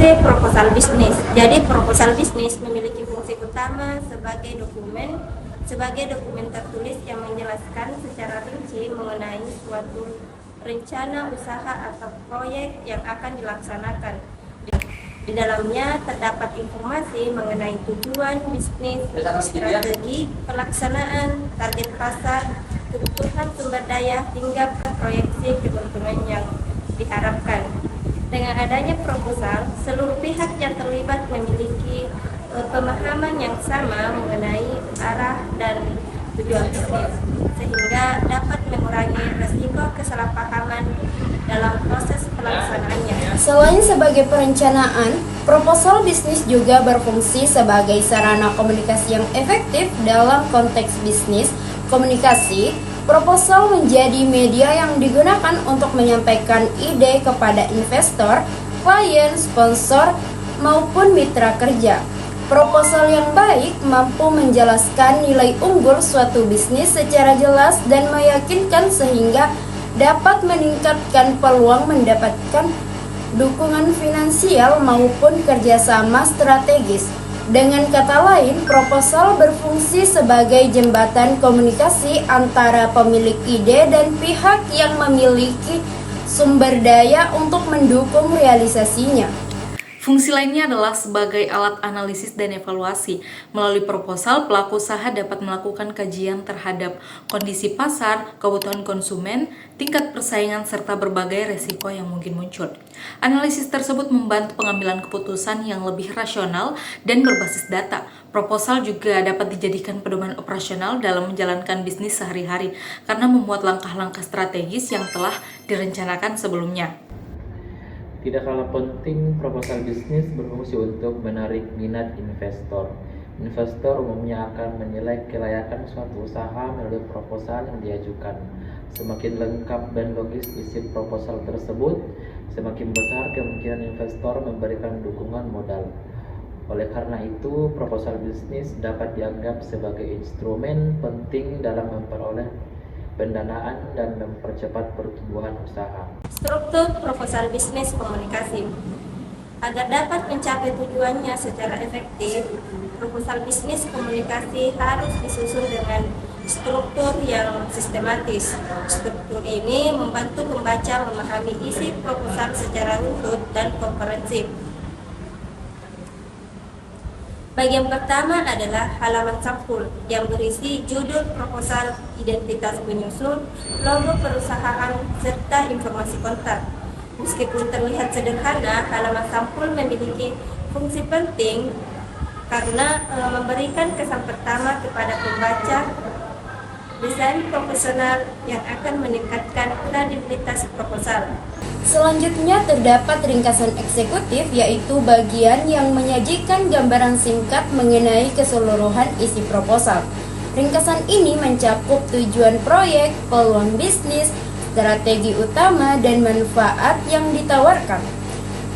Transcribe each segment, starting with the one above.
Fungsi proposal bisnis. Jadi proposal bisnis memiliki fungsi utama sebagai dokumen tertulis yang menjelaskan secara rinci mengenai suatu rencana usaha atau proyek yang akan dilaksanakan. Di dalamnya terdapat informasi mengenai tujuan bisnis, strategi pelaksanaan, target pasar, kebutuhan sumber daya, hingga proyeksi keuntungan yang diharapkan. Dengan adanya proposal, seluruh pihak yang terlibat memiliki pemahaman yang sama mengenai arah dan tujuan bisnis, sehingga dapat mengurangi risiko kesalahpahaman dalam proses pelaksanaannya. Selain sebagai perencanaan, proposal bisnis juga berfungsi sebagai sarana komunikasi yang efektif dalam konteks bisnis komunikasi. Proposal menjadi media yang digunakan untuk menyampaikan ide kepada investor, klien, sponsor, maupun mitra kerja. Proposal yang baik mampu menjelaskan nilai unggul suatu bisnis secara jelas dan meyakinkan sehingga dapat meningkatkan peluang mendapatkan dukungan finansial maupun kerjasama strategis. Dengan kata lain, proposal berfungsi sebagai jembatan komunikasi antara pemilik ide dan pihak yang memiliki sumber daya untuk mendukung realisasinya. Fungsi lainnya adalah sebagai alat analisis dan evaluasi. Melalui proposal, pelaku usaha dapat melakukan kajian terhadap kondisi pasar, kebutuhan konsumen, tingkat persaingan, serta berbagai resiko yang mungkin muncul. Analisis tersebut membantu pengambilan keputusan yang lebih rasional dan berbasis data. Proposal juga dapat dijadikan pedoman operasional dalam menjalankan bisnis sehari-hari karena memuat langkah-langkah strategis yang telah direncanakan sebelumnya. Tidak kalah penting, proposal bisnis berfungsi untuk menarik minat investor. Investor umumnya akan menilai kelayakan suatu usaha melalui proposal yang diajukan. Semakin lengkap dan logis isi proposal tersebut, semakin besar kemungkinan investor memberikan dukungan modal. Oleh karena itu, proposal bisnis dapat dianggap sebagai instrumen penting dalam memperoleh pendanaan dan mempercepat pertumbuhan usaha. Struktur proposal bisnis komunikasi. Agar dapat mencapai tujuannya secara efektif, proposal bisnis komunikasi harus disusun dengan struktur yang sistematis. Struktur ini membantu pembaca memahami isi proposal secara runtut dan komprehensif. Bagian pertama adalah halaman sampul yang berisi judul proposal, identitas penyusun, logo perusahaan, serta informasi kontak. Meskipun terlihat sederhana, halaman sampul memiliki fungsi penting karena memberikan kesan pertama kepada pembaca desain profesional yang akan meningkatkan kredibilitas proposal. Selanjutnya terdapat ringkasan eksekutif, yaitu bagian yang menyajikan gambaran singkat mengenai keseluruhan isi proposal. Ringkasan ini mencakup tujuan proyek, peluang bisnis, strategi utama, dan manfaat yang ditawarkan.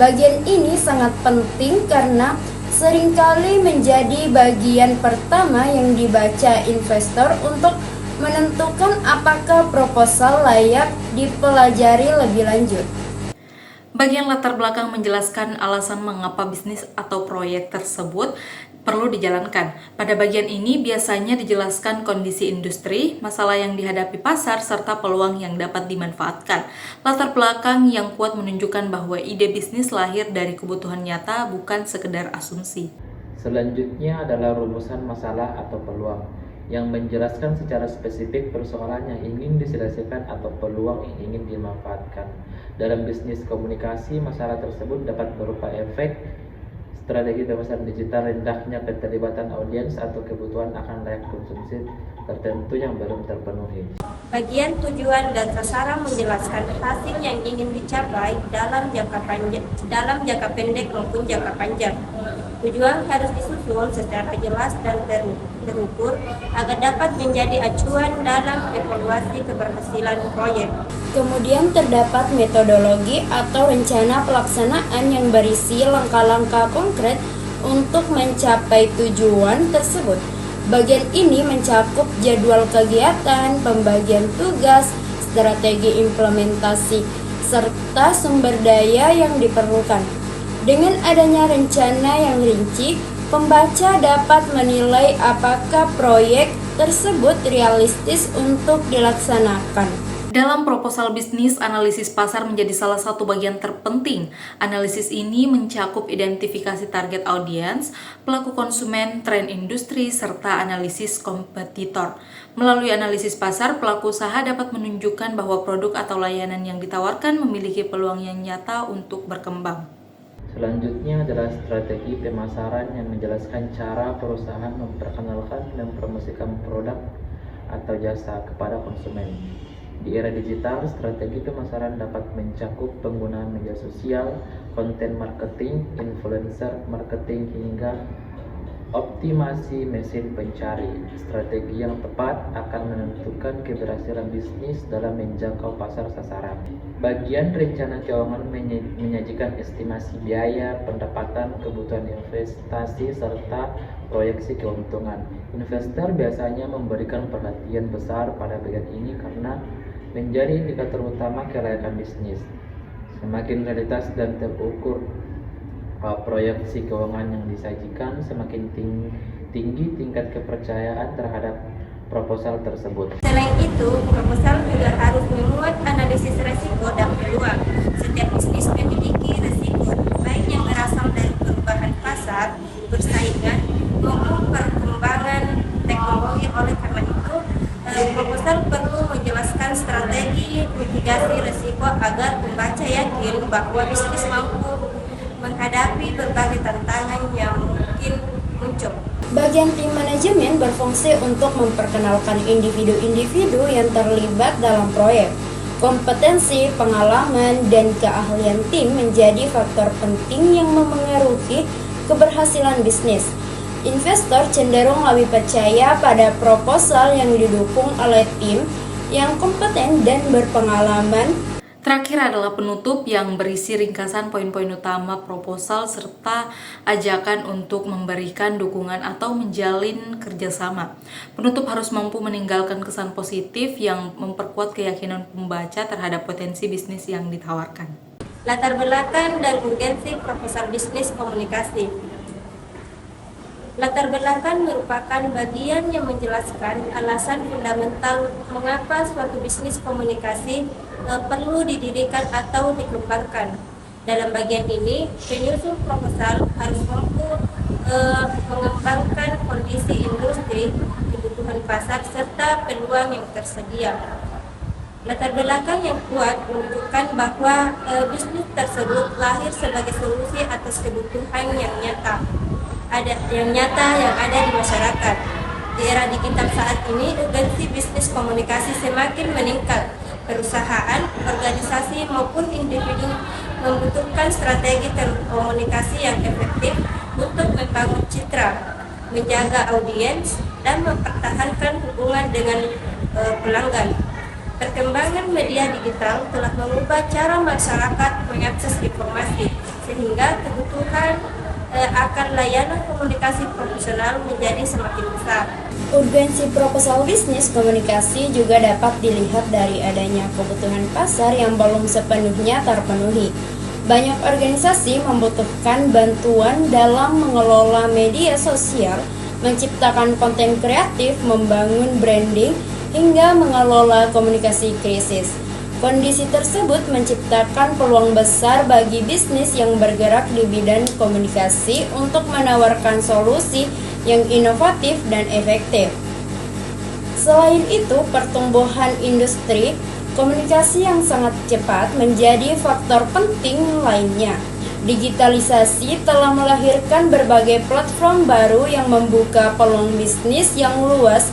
Bagian ini sangat penting karena seringkali menjadi bagian pertama yang dibaca investor untuk menentukan apakah proposal layak dipelajari lebih lanjut. Bagian latar belakang menjelaskan alasan mengapa bisnis atau proyek tersebut perlu dijalankan. Pada bagian ini biasanya dijelaskan kondisi industri, masalah yang dihadapi pasar, serta peluang yang dapat dimanfaatkan. Latar belakang yang kuat menunjukkan bahwa ide bisnis lahir dari kebutuhan nyata, bukan sekedar asumsi. Selanjutnya adalah rumusan masalah atau peluang yang menjelaskan secara spesifik persoalan yang ingin diselesaikan atau peluang yang ingin dimanfaatkan. Dalam bisnis komunikasi, masalah tersebut dapat berupa efek, strategi pemasaran digital, rendahnya keterlibatan audiens, atau kebutuhan akan layak konsumsi tertentu yang belum terpenuhi. Bagian tujuan dan sasaran menjelaskan hasil yang ingin dicapai dalam jangka pendek maupun jangka panjang. Tujuan harus disusun secara jelas dan terukur agar dapat menjadi acuan dalam evaluasi keberhasilan proyek. Kemudian terdapat metodologi atau rencana pelaksanaan yang berisi langkah-langkah konkret untuk mencapai tujuan tersebut. Bagian ini mencakup jadwal kegiatan, pembagian tugas, strategi implementasi, serta sumber daya yang diperlukan. Dengan adanya rencana yang rinci, pembaca dapat menilai apakah proyek tersebut realistis untuk dilaksanakan. Dalam proposal bisnis, analisis pasar menjadi salah satu bagian terpenting. Analisis ini mencakup identifikasi target audiens, pelaku konsumen, tren industri, serta analisis kompetitor. Melalui analisis pasar, pelaku usaha dapat menunjukkan bahwa produk atau layanan yang ditawarkan memiliki peluang yang nyata untuk berkembang. Selanjutnya adalah strategi pemasaran yang menjelaskan cara perusahaan memperkenalkan dan mempromosikan produk atau jasa kepada konsumen. Di era digital, strategi pemasaran dapat mencakup penggunaan media sosial, konten marketing, influencer marketing, hingga optimasi mesin pencari. Strategi yang tepat akan menentukan keberhasilan bisnis dalam menjangkau pasar sasaran. Bagian rencana keuangan menyajikan estimasi biaya, pendapatan, kebutuhan investasi, serta proyeksi keuntungan. Investor biasanya memberikan perhatian besar pada bagian ini karena menjadi indikator utama kelayakan bisnis. Semakin realitas dan terukur proyeksi keuangan yang disajikan, semakin tinggi tingkat kepercayaan terhadap proposal tersebut. Selain itu, proposal juga harus memuat analisis resiko dan peluang. Setiap bisnis memiliki resiko, baik yang berasal dari perubahan pasar, persaingan, maupun perkembangan teknologi. Oleh karena itu, proposal perlu menjelaskan strategi mitigasi risiko agar pembaca yakin bahwa bisnis mampu menghadapi berbagai tantangan yang mungkin muncul. Bagian tim manajemen berfungsi untuk memperkenalkan individu-individu yang terlibat dalam proyek. Kompetensi, pengalaman, dan keahlian tim menjadi faktor penting yang memengaruhi keberhasilan bisnis. Investor cenderung lebih percaya pada proposal yang didukung oleh tim yang kompeten dan berpengalaman. Terakhir adalah penutup yang berisi ringkasan poin-poin utama proposal serta ajakan untuk memberikan dukungan atau menjalin kerjasama. Penutup harus mampu meninggalkan kesan positif yang memperkuat keyakinan pembaca terhadap potensi bisnis yang ditawarkan. Latar belakang dan urgensi proposal bisnis komunikasi. Latar belakang merupakan bagian yang menjelaskan alasan fundamental mengapa suatu bisnis komunikasi perlu didirikan atau dikembangkan. Dalam bagian ini, penyusun proposal harus mampu mengembangkan kondisi industri, kebutuhan pasar, serta peluang yang tersedia. Latar belakang yang kuat menunjukkan bahwa bisnis tersebut lahir sebagai solusi atas kebutuhan yang nyata yang ada di masyarakat. Di era digital saat ini, urgensi bisnis komunikasi semakin meningkat. Perusahaan, organisasi maupun individu membutuhkan strategi komunikasi yang efektif untuk membangun citra, menjaga audiens, dan mempertahankan hubungan dengan pelanggan. Perkembangan media digital telah mengubah cara masyarakat mengakses informasi, sehingga kebutuhan akan layanan komunikasi profesional menjadi semakin besar. Urgensi proposal bisnis komunikasi juga dapat dilihat dari adanya kebutuhan pasar yang belum sepenuhnya terpenuhi. Banyak organisasi membutuhkan bantuan dalam mengelola media sosial, menciptakan konten kreatif, membangun branding, hingga mengelola komunikasi krisis. Kondisi tersebut menciptakan peluang besar bagi bisnis yang bergerak di bidang komunikasi untuk menawarkan solusi yang inovatif dan efektif. Selain itu, pertumbuhan industri komunikasi yang sangat cepat menjadi faktor penting lainnya. Digitalisasi telah melahirkan berbagai platform baru yang membuka peluang bisnis yang luas.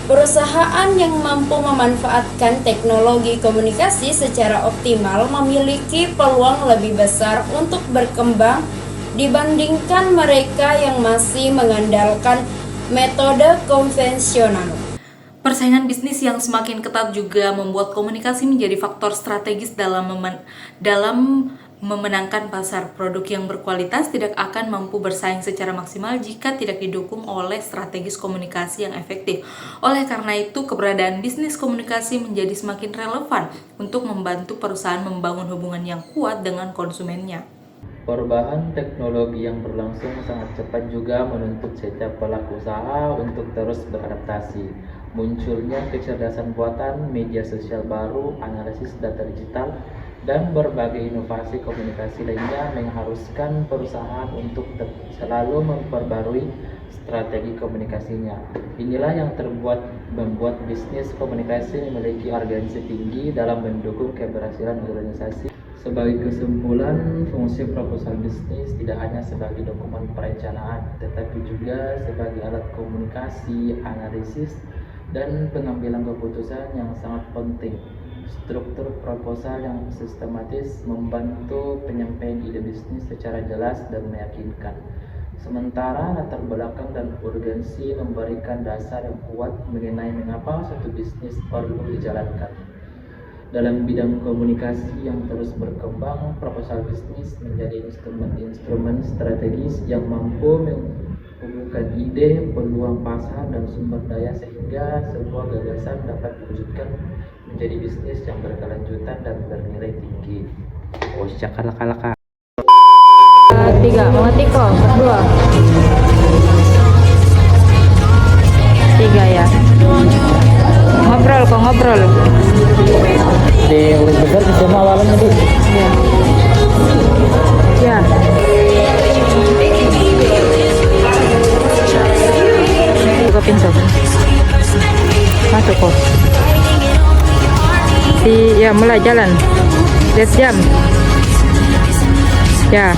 Perusahaan yang mampu memanfaatkan teknologi komunikasi secara optimal memiliki peluang lebih besar untuk berkembang dibandingkan mereka yang masih mengandalkan metode konvensional. Persaingan bisnis yang semakin ketat juga membuat komunikasi menjadi faktor strategis dalam memenangkan pasar. Produk yang berkualitas tidak akan mampu bersaing secara maksimal jika tidak didukung oleh strategis komunikasi yang efektif. Oleh karena itu, keberadaan bisnis komunikasi menjadi semakin relevan untuk membantu perusahaan membangun hubungan yang kuat dengan konsumennya. Perubahan teknologi yang berlangsung sangat cepat juga menuntut setiap pelaku usaha untuk terus beradaptasi. Munculnya kecerdasan buatan, media sosial baru, analisis data digital, dan berbagai inovasi komunikasi lainnya mengharuskan perusahaan untuk selalu memperbarui strategi komunikasinya. Inilah yang membuat bisnis komunikasi memiliki urgensi tinggi dalam mendukung keberhasilan organisasi. Sebagai kesimpulan, fungsi proposal bisnis tidak hanya sebagai dokumen perencanaan, tetapi juga sebagai alat komunikasi, analisis, dan pengambilan keputusan yang sangat penting. Struktur proposal yang sistematis membantu penyampaian ide bisnis secara jelas dan meyakinkan. Sementara latar belakang dan urgensi memberikan dasar yang kuat mengenai mengapa suatu bisnis perlu dijalankan. Dalam bidang komunikasi yang terus berkembang, proposal bisnis menjadi instrumen strategis yang mampu menghubungkan ide, peluang pasar, dan sumber daya sehingga sebuah gagasan dapat diwujudkan menjadi bisnis yang berkelanjutan dan bernilai tinggi. Oh, cakalaka. 3, mengerti kok? 2 3 ya. Ngobrol. Di urut besar di semua awalnya tuh. Ya. Buka pintu. Masuk kok. Ya mulai jalan. Lihat jam. Ya.